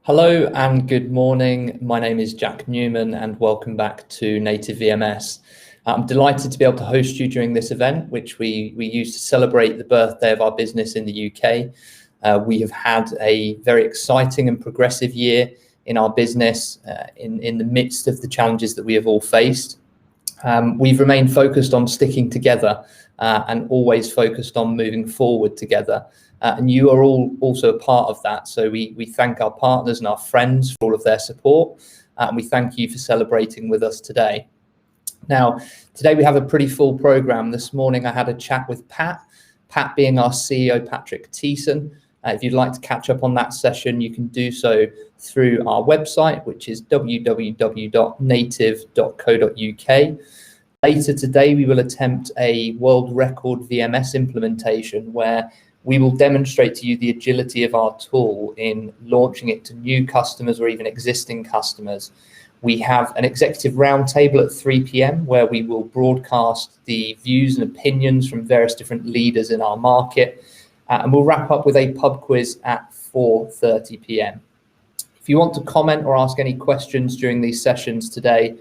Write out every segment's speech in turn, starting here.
Hello and good morning. My name is Jack Newman and welcome back to Nétive VMS. I'm delighted to be able to host you during this event, which we use to celebrate the birthday of our business in the UK. We have had a very exciting and progressive year in our business in the midst of the challenges that we have all faced. We've remained focused on sticking together and always focused on moving forward together. And you are all also a part of that. So we thank our partners and our friends for all of their support. And we thank you for celebrating with us today. Now, today we have a pretty full program. This morning I had a chat with Pat being our CEO, Patrick Thiessen. If you'd like to catch up on that session, you can do so through our website, which is www.native.co.uk. Later today, we will attempt a world record VMS implementation where we will demonstrate to you the agility of our tool in launching it to new customers or even existing customers. We have an executive roundtable at 3 p.m. where we will broadcast the views and opinions from various different leaders in our market. And we'll wrap up with a pub quiz at 4:30 p.m. If you want to comment or ask any questions during these sessions today,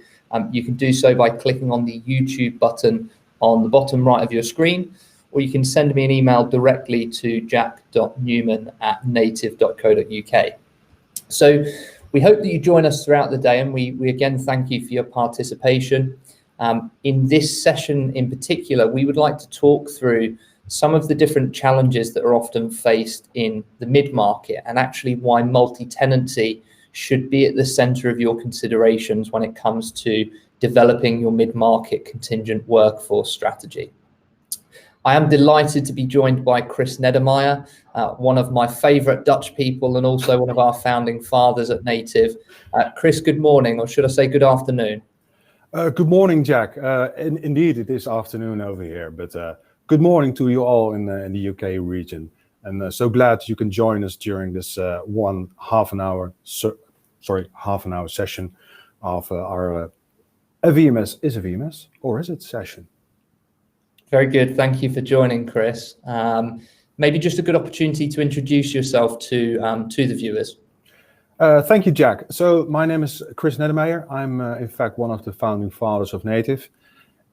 you can do so by clicking on the YouTube button on the bottom right of your screen, or you can send me an email directly to jack.newman@native.co.uk. So we hope that you join us throughout the day, and we again thank you for your participation. In this session in particular, we would like to talk through some of the different challenges that are often faced in the mid-market and actually why multi-tenancy should be at the center of your considerations when it comes to developing your mid-market contingent workforce strategy. I am delighted to be joined by Chris Nedermeyer, one of my favorite Dutch people and also one of our founding fathers at Nétive. Chris, good morning, or should I say good afternoon? Good morning, Jack. Indeed, it is afternoon over here, but good morning to you all in the UK region. And so glad you can join us during this half an hour session of our a VMS. Is a VMS or is it session? Very good. Thank you for joining, Chris. Maybe just a good opportunity to introduce yourself to the viewers. Thank you, Jack. So my name is Chris Nedermeyer. I'm in fact one of the founding fathers of Nétive.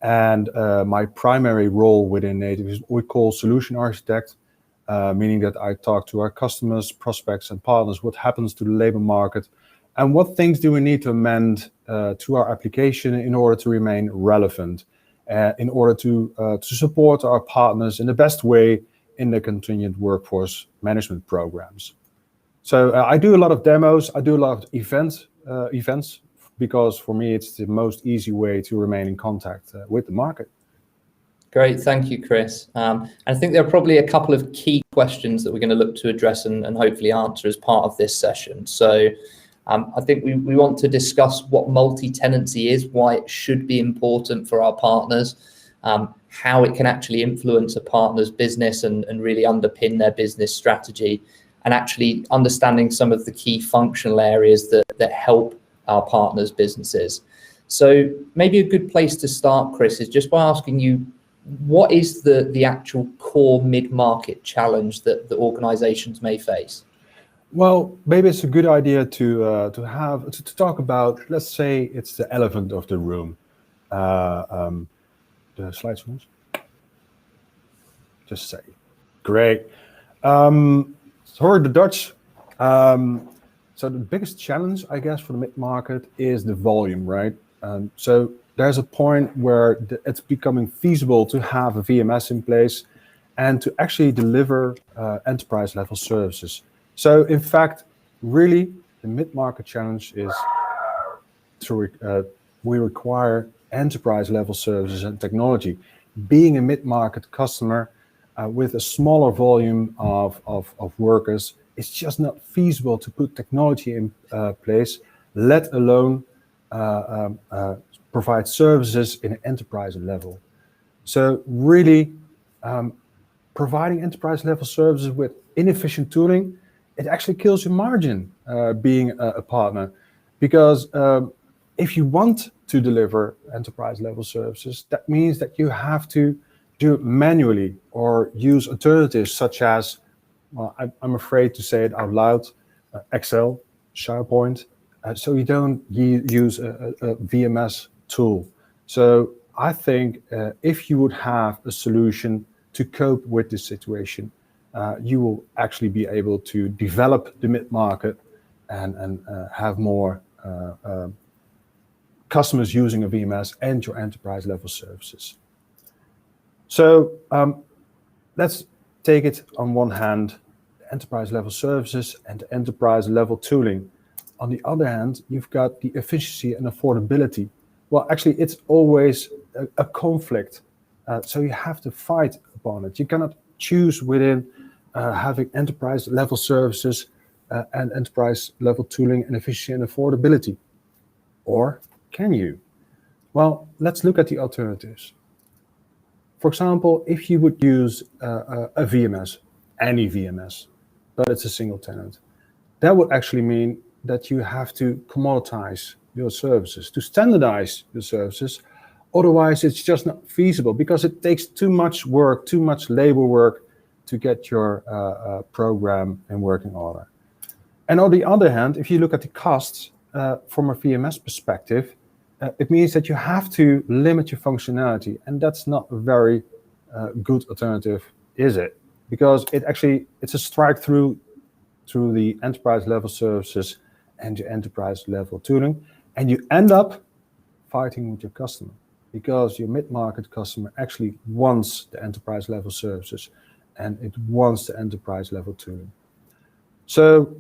And my primary role within Nétive is what we call solution architect, meaning that I talk to our customers, prospects, and partners what happens to the labor market and what things do we need to amend to our application in order to remain relevant, in order to support our partners in the best way in the contingent workforce management programs. So I do a lot of demos, I do a lot of events, because for me, it's the most easy way to remain in contact with the market. Great, thank you, Chris. And I think there are probably a couple of key questions that we're going to look to address and hopefully answer as part of this session. So I think we want to discuss what multi-tenancy is, why it should be important for our partners, how it can actually influence a partner's business and really underpin their business strategy, and actually understanding some of the key functional areas that help our partners' businesses. So maybe a good place to start, Chris, is just by asking you, what is the actual core mid-market challenge that the organizations may face? Well, maybe it's a good idea to talk about, let's say it's the elephant of the room. The slides, just say, great. For the Dutch, so the biggest challenge, I guess, for the mid-market is the volume, right? So there's a point where it's becoming feasible to have a VMS in place and to actually deliver enterprise-level services. So, in fact, really, the mid-market challenge is we require enterprise-level services and technology. Being a mid-market customer with a smaller volume of workers, it's just not feasible to put technology in place, let alone provide services in an enterprise level. So really, providing enterprise level services with inefficient tooling, it actually kills your margin being a partner. Because if you want to deliver enterprise level services, that means that you have to do it manually or use alternatives such as, well, I'm afraid to say it out loud, Excel, SharePoint, so you don't use a VMS tool. So I think if you would have a solution to cope with this situation, you will actually be able to develop the mid-market and have more customers using a VMS and your enterprise level services. So let's take it on one hand, enterprise level services and enterprise level tooling. On the other hand, you've got the efficiency and affordability. Well, actually, it's always a conflict. So you have to fight upon it. You cannot choose within having enterprise level services and enterprise level tooling and efficiency and affordability. Or can you? Well, let's look at the alternatives. For example, if you would use a VMS, any VMS, but it's a single tenant, that would actually mean that you have to commoditize your services, to standardize your services. Otherwise, it's just not feasible because it takes too much work, too much labor work to get your program in working order. And on the other hand, if you look at the costs from a VMS perspective, it means that you have to limit your functionality, and that's not a very good alternative, is it? Because it's a strike through the enterprise level services and your enterprise level tooling, and you end up fighting with your customer because your mid-market customer actually wants the enterprise level services and it wants the enterprise level tooling. So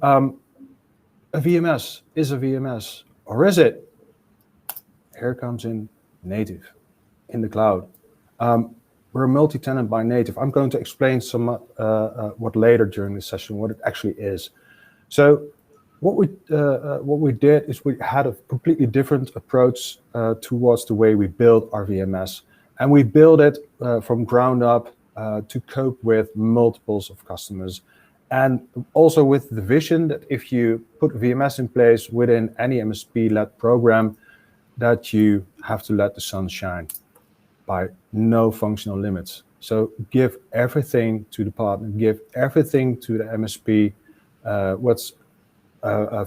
a VMS is a VMS, or is it? Here comes in native, in the cloud. We're a multi-tenant by native. I'm going to explain what later during this session, what it actually is. So what we did is we had a completely different approach towards the way we build our VMS. And we build it from ground up to cope with multiples of customers. And also with the vision that if you put VMS in place within any MSP-led program, that you have to let the sun shine by no functional limits. So give everything to the partner, give everything to the MSP, what's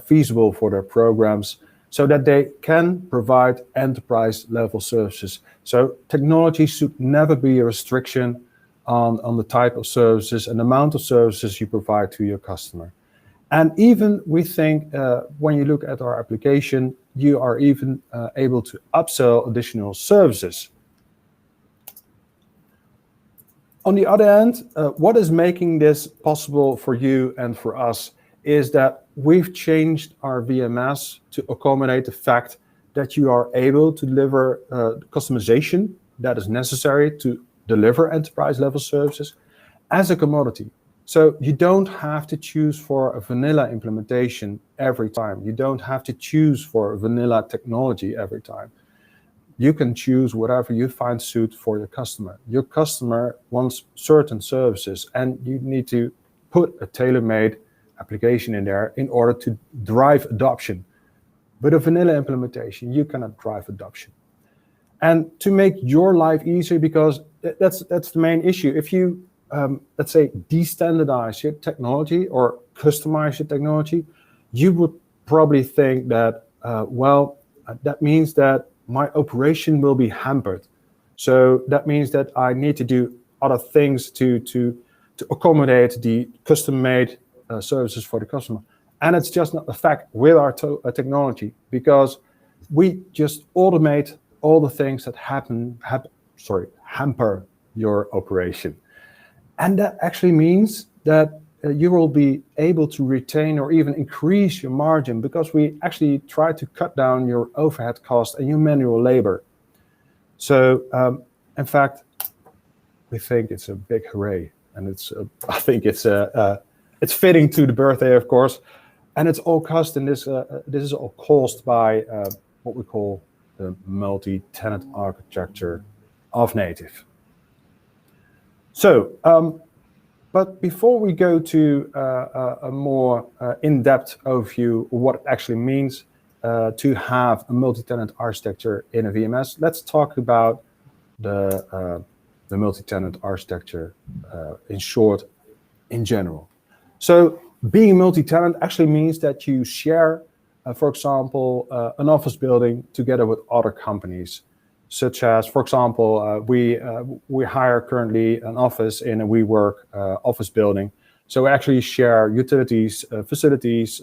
feasible for their programs, so that they can provide enterprise level services. So technology should never be a restriction on the type of services and amount of services you provide to your customer. And even we think when you look at our application, you are even able to upsell additional services. On the other hand, what is making this possible for you and for us is that we've changed our VMS to accommodate the fact that you are able to deliver customization that is necessary to deliver enterprise level services as a commodity. So you don't have to choose for a vanilla implementation every time. You don't have to choose for a vanilla technology every time. You can choose whatever you find suit for your customer. Your customer wants certain services, and you need to put a tailor-made application in there in order to drive adoption. With a vanilla implementation, you cannot drive adoption. And to make your life easier, because that's the main issue. If you let's say de-standardize your technology or customize your technology, you would probably think that that means that my operation will be hampered. So that means that I need to do other things to accommodate the custom-made services for the customer. And it's just not a fact with our technology, because we just automate all the things that hamper your operation. And that actually means that you will be able to retain or even increase your margin, because we actually try to cut down your overhead cost and your manual labor. So in fact, we think it's a big hooray, and I think it's fitting to the birthday, of course, and it's all caused in this. This is all caused by what we call the multi-tenant architecture of native. So, but before we go to a more in-depth overview of what it actually means to have a multi-tenant architecture in a VMS, let's talk about the multi-tenant architecture in short, in general. So being multi-tenant actually means that you share, for example, an office building together with other companies, such as, for example, we hire currently an office in a WeWork office building. So we actually share utilities, facilities,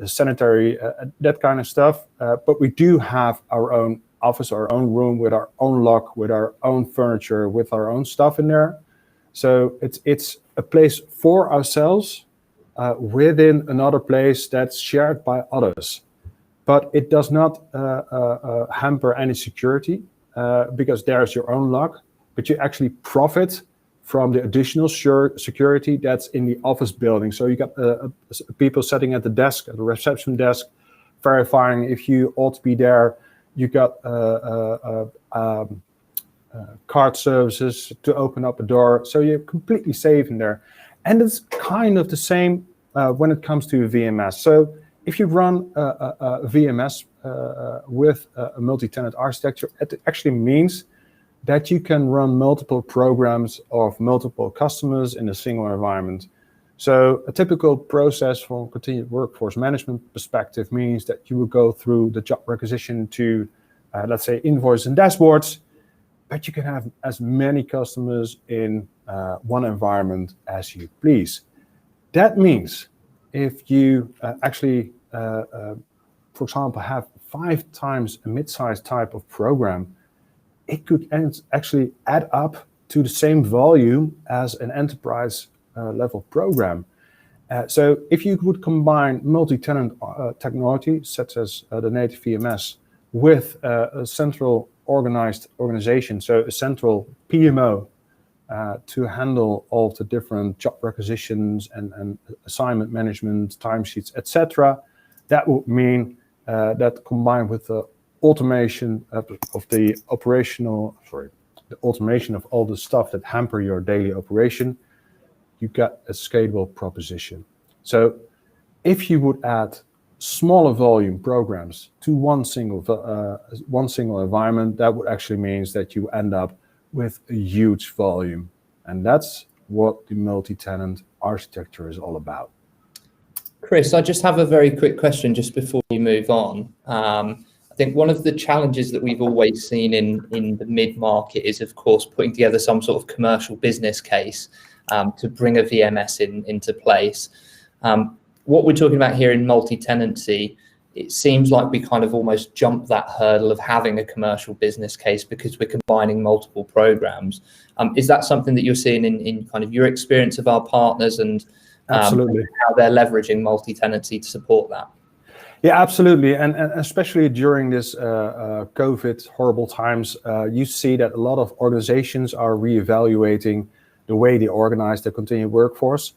sanitary, that kind of stuff. But we do have our own office, our own room with our own lock, with our own furniture, with our own stuff in there. So it's a place for ourselves within another place that's shared by others. But it does not hamper any security because there's your own lock, but you actually profit from the additional security that's in the office building. So you got people sitting at the desk, at the reception desk, verifying if you ought to be there. You got card services to open up a door. So you're completely safe in there. And it's kind of the same when it comes to a VMS. So if you run a VMS with a multi-tenant architecture, it actually means that you can run multiple programs of multiple customers in a single environment. So a typical process from a continued workforce management perspective means that you will go through the job requisition to, let's say, invoice and dashboards, but you can have as many customers in one environment as you please. That means if you actually, for example, have 5 times a mid-sized type of program, it could actually add up to the same volume as an enterprise level program. So if you would combine multi-tenant technology, such as the Nétive VMS, with a central organized organization, so a central PMO to handle all of the different job requisitions and assignment management, timesheets, etc., that would mean that combined with the automation of the automation of all the stuff that hamper your daily operation, you got a scalable proposition. So if you would add smaller volume programs to one single environment, that would actually means that you end up with a huge volume. And that's what the multi-tenant architecture is all about. Chris, I just have a very quick question just before you move on. I think one of the challenges that we've always seen in the mid-market is, of course, putting together some sort of commercial business case to bring a VMS into place. What we're talking about here in multi-tenancy, it seems like we kind of almost jumped that hurdle of having a commercial business case because we're combining multiple programs. Is that something that you're seeing in kind of your experience of our partners and absolutely how they're leveraging multi-tenancy to support that? Yeah, absolutely. And especially during this COVID horrible times, you see that a lot of organizations are reevaluating the way they organize their continued workforce,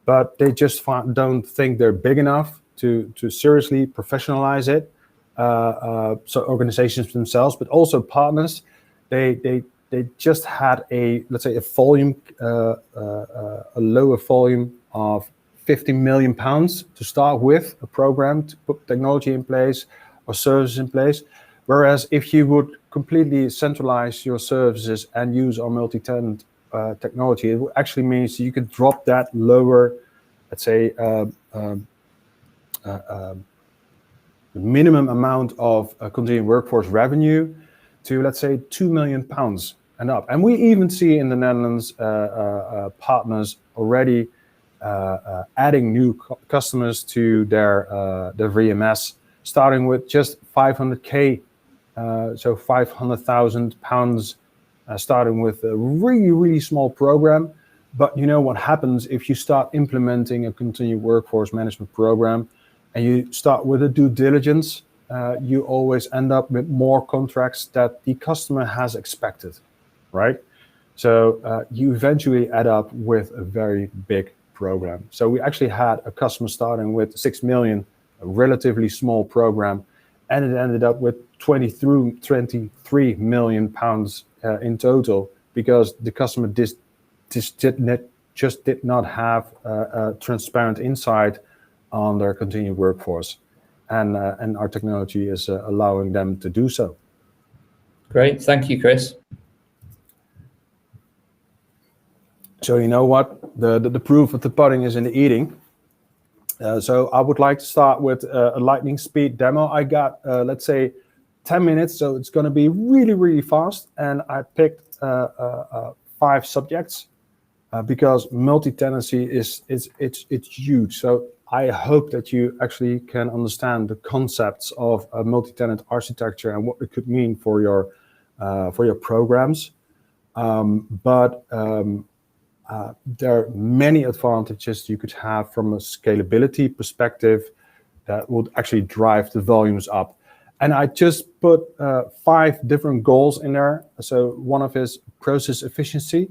but they just don't think they're big enough to seriously professionalize it. So organizations themselves, but also partners, they just had let's say a volume, a lower volume of 50 million pounds to start with, a program to put technology in place or services in place. Whereas if you would completely centralize your services and use our multi-tenant technology, it actually means you could drop that lower, let's say, minimum amount of continuing workforce revenue to, let's say, 2 million pounds and up. And we even see in the Netherlands partners already adding new customers to their VMS, starting with just 500k, so 500,000 pounds, starting with a really, really small program. But you know what happens if you start implementing a continued workforce management program and you start with a due diligence, you always end up with more contracts that the customer has expected, right? So you eventually add up with a very big program. So we actually had a customer starting with 6 million, a relatively small program, and it ended up with 23 million pounds in total, because the customer just did not have a transparent insight on their continued workforce, and our technology is allowing them to do so. Great, thank you, Chris. So you know what? The proof of the pudding is in the eating. So I would like to start with a lightning speed demo. I got, let's say, 10 minutes, so it's going to be really, really fast. And I picked 5 subjects because multi-tenancy it's huge. So I hope that you actually can understand the concepts of multi-tenant architecture and what it could mean for your programs. There are many advantages you could have from a scalability perspective that would actually drive the volumes up. And I just put 5 different goals in there. So one of is process efficiency.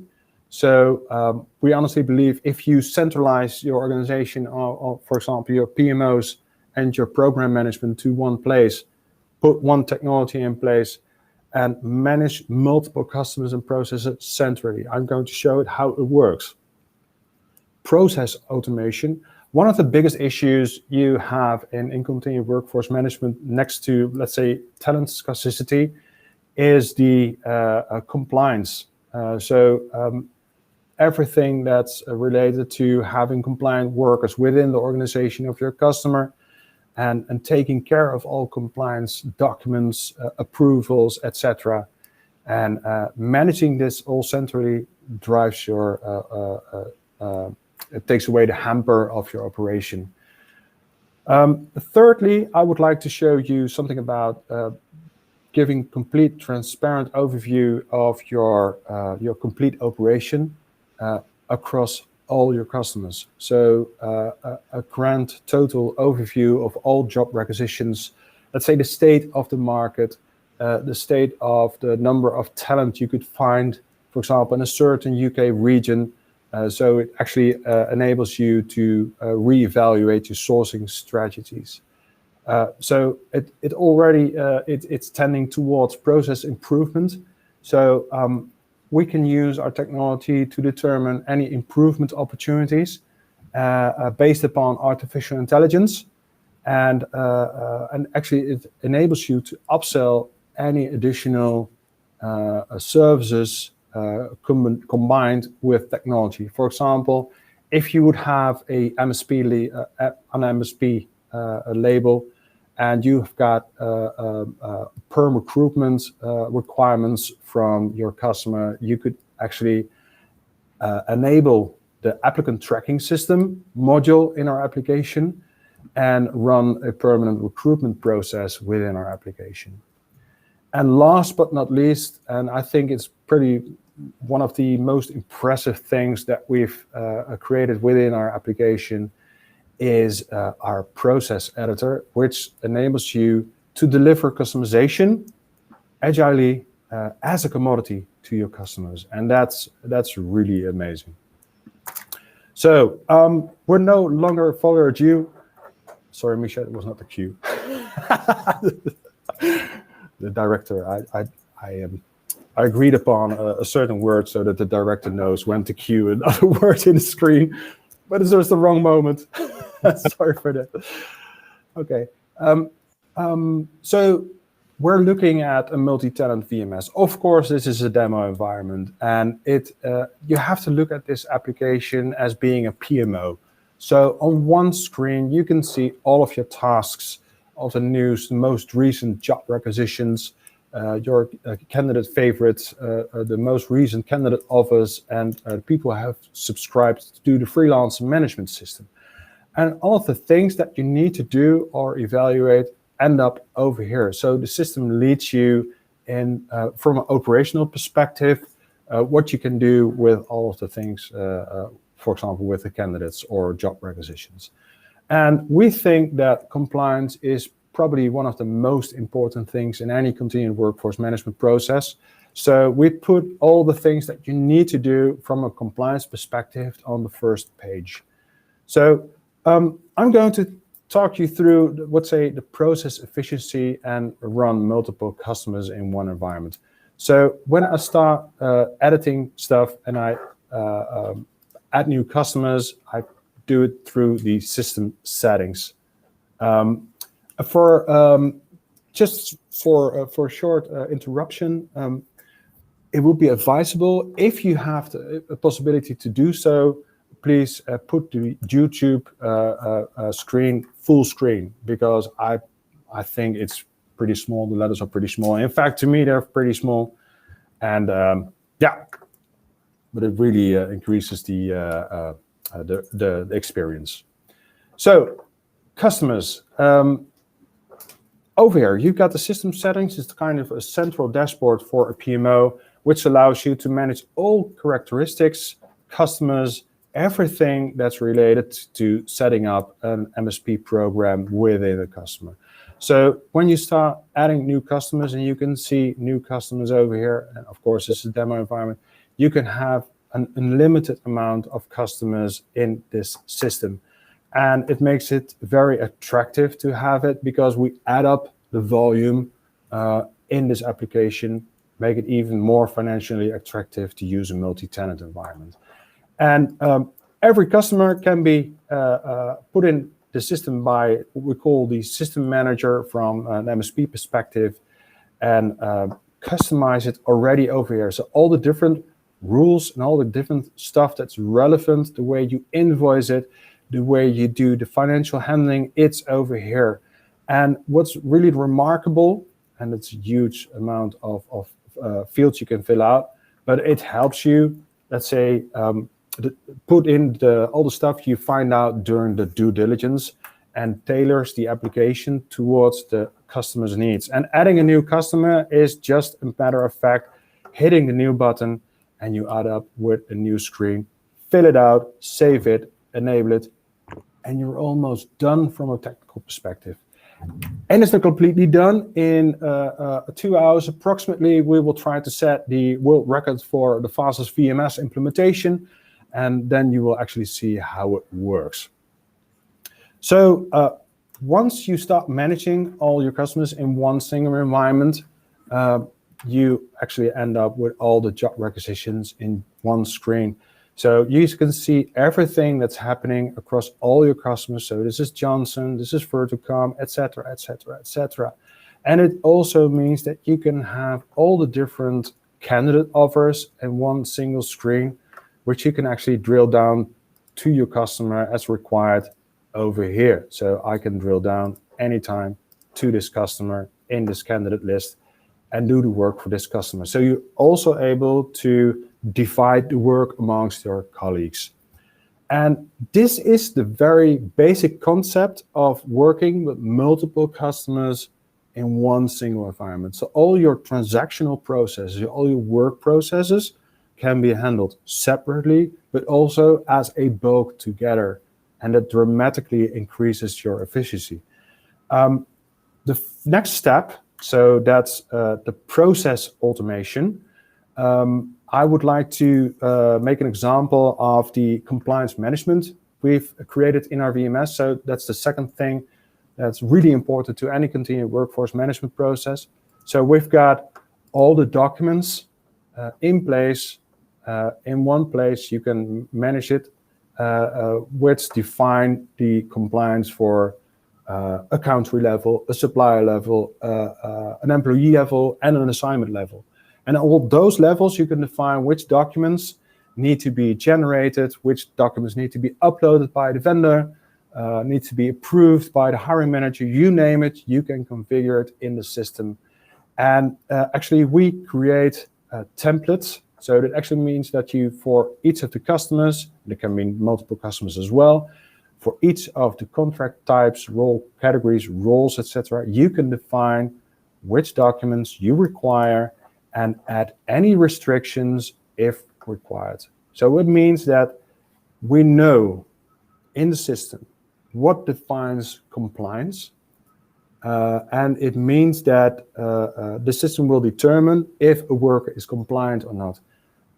So we honestly believe if you centralize your organization, or for example, your PMOs and your program management to one place, put one technology in place, and manage multiple customers and processes centrally. I'm going to show it how it works. Process automation. One of the biggest issues you have in continued workforce management, next to, let's say, talent scarcity, is the compliance. Everything that's related to having compliant workers within the organization of your customer, and taking care of all compliance documents, approvals, etc. And managing this all centrally drives your, it takes away the hamper of your operation. Thirdly, I would like to show you something about giving complete transparent overview of your complete operation across all your customers. So a grand total overview of all job requisitions, let's say the state of the market, the state of the number of talent you could find, for example, in a certain UK region. So it actually enables you to reevaluate your sourcing strategies. So it already, it's tending towards process improvement. So we can use our technology to determine any improvement opportunities based upon artificial intelligence, and actually it enables you to upsell any additional services combined with technology. For example, if you would have an MSP label, and you've got perm recruitment requirements from your customer, you could actually enable the applicant tracking system module in our application and run a permanent recruitment process within our application. And last but not least, and I think it's pretty one of the most impressive things that we've created within our application, is our process editor, which enables you to deliver customization agilely as a commodity to your customers. And that's really amazing. So we're no longer further ado. Sorry, Misha, it was not the cue. The director, I agreed upon a certain word so that the director knows when to cue another word in the screen, but it's just the wrong moment. Sorry for that. Okay. So we're looking at a multi-tenant VMS. Of course, this is a demo environment, and you have to look at this application as being a PMO. So on one screen, you can see all of your tasks, all the news, the most recent job requisitions, your candidate favorites, the most recent candidate offers, and people have subscribed to the freelance management system. And all of the things that you need to do or evaluate end up over here. So the system leads you in, from an operational perspective, what you can do with all of the things, for example, with the candidates or job requisitions. And we think that compliance is probably one of the most important things in any continued workforce management process. So we put all the things that you need to do from a compliance perspective on the first page. So I'm going to talk you through, let's say, the process efficiency and run multiple customers in one environment. So when I start editing stuff and I add new customers, I do it through the system settings. Just for a short interruption, it would be advisable, if you have a possibility to do so, please put the YouTube screen full screen, because I think it's pretty small. The letters are pretty small. In fact, to me, they're pretty small. And yeah, but it really increases the experience. So customers, over here, you've got the system settings. It's kind of a central dashboard for a PMO, which allows you to manage all characteristics, customers, everything that's related to setting up an MSP program within a customer. So when you start adding new customers, and you can see new customers over here, and of course this is a demo environment, you can have an unlimited amount of customers in this system. And it makes it very attractive to have it, because we add up the volume in this application, make it even more financially attractive to use a multi-tenant environment. And every customer can be put in the system by what we call the system manager from an MSP perspective, and customize it already over here. So all the different rules and all the different stuff that's relevant, the way you invoice it, the way you do the financial handling, it's over here. And what's really remarkable, and it's a huge amount of fields you can fill out, but it helps you, let's say, put in all the stuff you find out during the due diligence, and tailors the application towards the customer's needs. And adding a new customer is just a matter of fact, hitting the new button, and you add up with a new screen, fill it out, save it, enable it, and you're almost done from a technical perspective. And it's not completely done. In 2 hours approximately, we will try to set the world record for the fastest VMS implementation, and then you will actually see how it works. So once you start managing all your customers in one single environment, you actually end up with all the job requisitions in one screen. So you can see everything that's happening across all your customers. So this is Johnson, this is Verticom, etc., etc., etc. And it also means that you can have all the different candidate offers in one single screen, which you can actually drill down to your customer as required over here. So I can drill down anytime to this customer in this candidate list and do the work for this customer. So you're also able to divide the work amongst your colleagues. And this is the very basic concept of working with multiple customers in one single environment. So all your transactional processes, all your work processes can be handled separately, but also as a bulk together. And that dramatically increases your efficiency. The next step, so that's the process automation. I would like to make an example of the compliance management we've created in our VMS. So that's the second thing that's really important to any continued workforce management process. So we've got all the documents in place. In one place, you can manage it, which define the compliance for a country level, a supplier level, an employee level, and an assignment level. And all those levels, you can define which documents need to be generated, which documents need to be uploaded by the vendor, need to be approved by the hiring manager, you name it, you can configure it in the system. And actually, we create templates. So that actually means that you, for each of the customers, there can be multiple customers as well, for each of the contract types, role categories, roles, etc., you can define which documents you require and add any restrictions if required. So it means that we know in the system what defines compliance, and it means that the system will determine if a worker is compliant or not.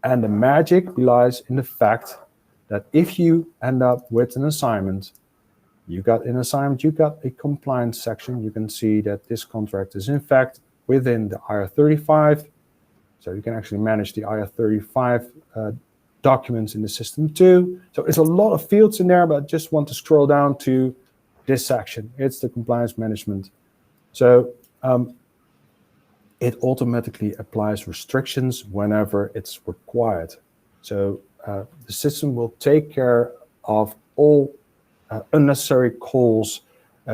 And the magic lies in the fact that if you end up with an assignment, you got a compliance section. You can see that this contract is in fact within the IR35. So you can actually manage the IR35 documents in the system too. So it's a lot of fields in there, but I just want to scroll down to this section. It's the compliance management. So it automatically applies restrictions whenever it's required. So the system will take care of all unnecessary calls,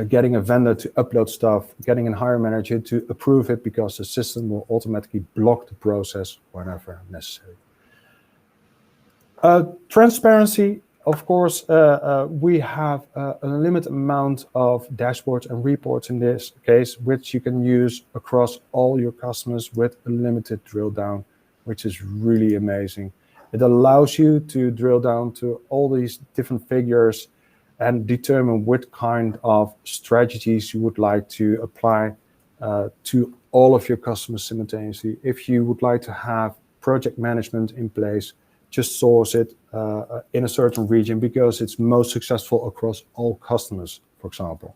getting a vendor to upload stuff, getting a hiring manager to approve it, because the system will automatically block the process whenever necessary. Transparency, of course, we have a limited amount of dashboards and reports in this case, which you can use across all your customers with a limited drill down, which is really amazing. It allows you to drill down to all these different figures and determine what kind of strategies you would like to apply to all of your customers simultaneously. If you would like to have project management in place, just source it in a certain region because it's most successful across all customers, for example.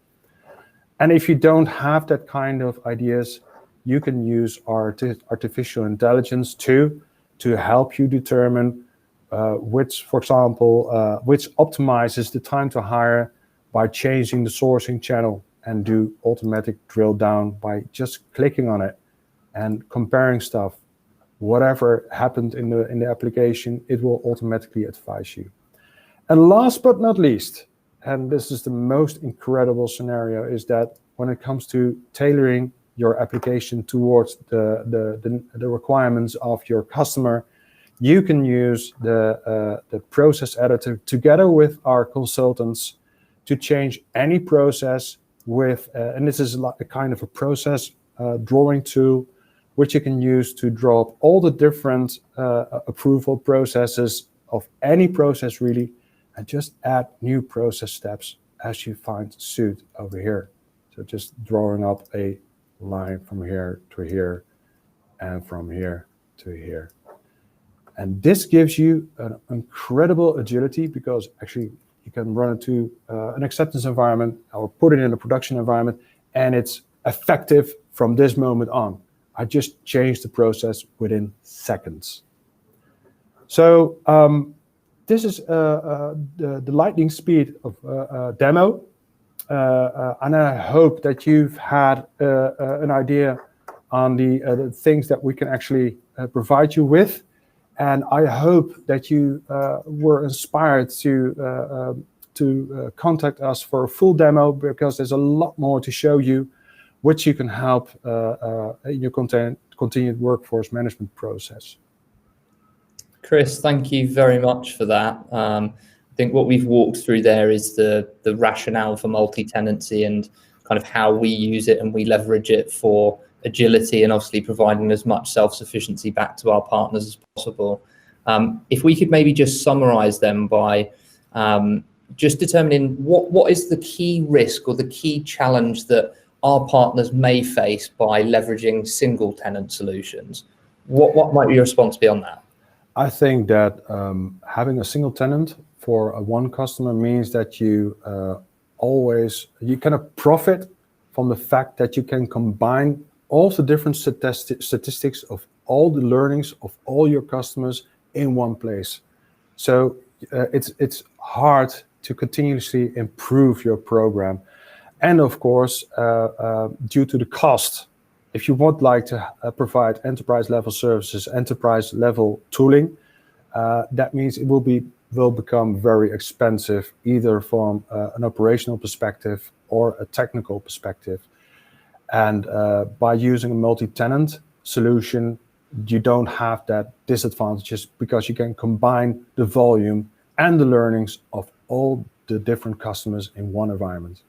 And if you don't have that kind of ideas, you can use artificial intelligence to help you determine which, for example, which optimizes the time to hire by changing the sourcing channel, and do automatic drill down by just clicking on it and comparing stuff. Whatever happened in the application, it will automatically advise you. And last but not least, and this is the most incredible scenario, is that when it comes to tailoring your application towards the requirements of your customer, you can use the process editor together with our consultants to change any process with, and this is like a kind of a process drawing tool, which you can use to draw up all the different approval processes of any process really, and just add new process steps as you find suit over here. So just drawing up a line from here to here and from here to here. And this gives you an incredible agility, because actually you can run it to an acceptance environment or put it in a production environment, and it's effective from this moment on. I just changed the process within seconds. So this is the lightning speed of demo. And I hope that you've had an idea on the things that we can actually provide you with. And I hope that you were inspired to contact us for a full demo, because there's a lot more to show you, which you can help in your continued workforce management process. Chris, thank you very much for that. I think what we've walked through there is the rationale for multi-tenancy and kind of how we use it and we leverage it for agility and obviously providing as much self-sufficiency back to our partners as possible. If we could maybe just summarize them by just determining what is the key risk or the key challenge that our partners may face by leveraging single tenant solutions. What might your response be on that? I think that having a single tenant for one customer means that you kind of profit from the fact that you can combine all the different statistics of all the learnings of all your customers in one place. So it's hard to continuously improve your program. And of course, due to the cost, if you would like to provide enterprise level services, enterprise level tooling, that means it will become very expensive, either from an operational perspective or a technical perspective. And by using a multi-tenant solution, you don't have that disadvantages, because you can combine the volume and the learnings of all the different customers in one environment.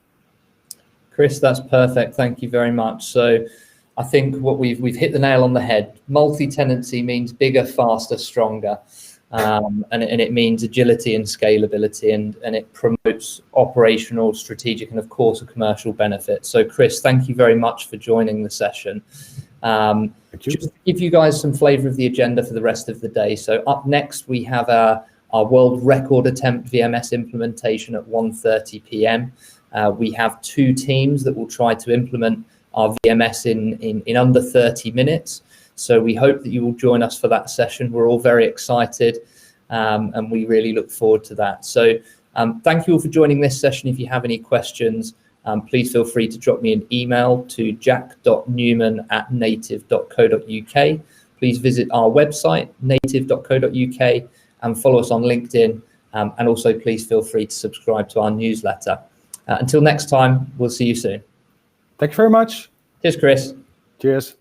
Chris, that's perfect. Thank you very much. So I think what we've hit the nail on the head. Multi-tenancy means bigger, faster, stronger. And it means agility and scalability, and it promotes operational, strategic, and of course a commercial benefit. So Chris, thank you very much for joining the session. Just to give you guys some flavor of the agenda for the rest of the day. So up next, we have our world record attempt VMS implementation at 1:30 p.m. We have 2 teams that will try to implement our VMS in under 30 minutes. So we hope that you will join us for that session. We're all very excited and we really look forward to that. So thank you all for joining this session. If you have any questions, please feel free to drop me an email to jack.newman@native.co.uk. Please visit our website, native.co.uk, and follow us on LinkedIn. And also please feel free to subscribe to our newsletter. Until next time, we'll see you soon. Thank you very much. Cheers, Chris. Cheers.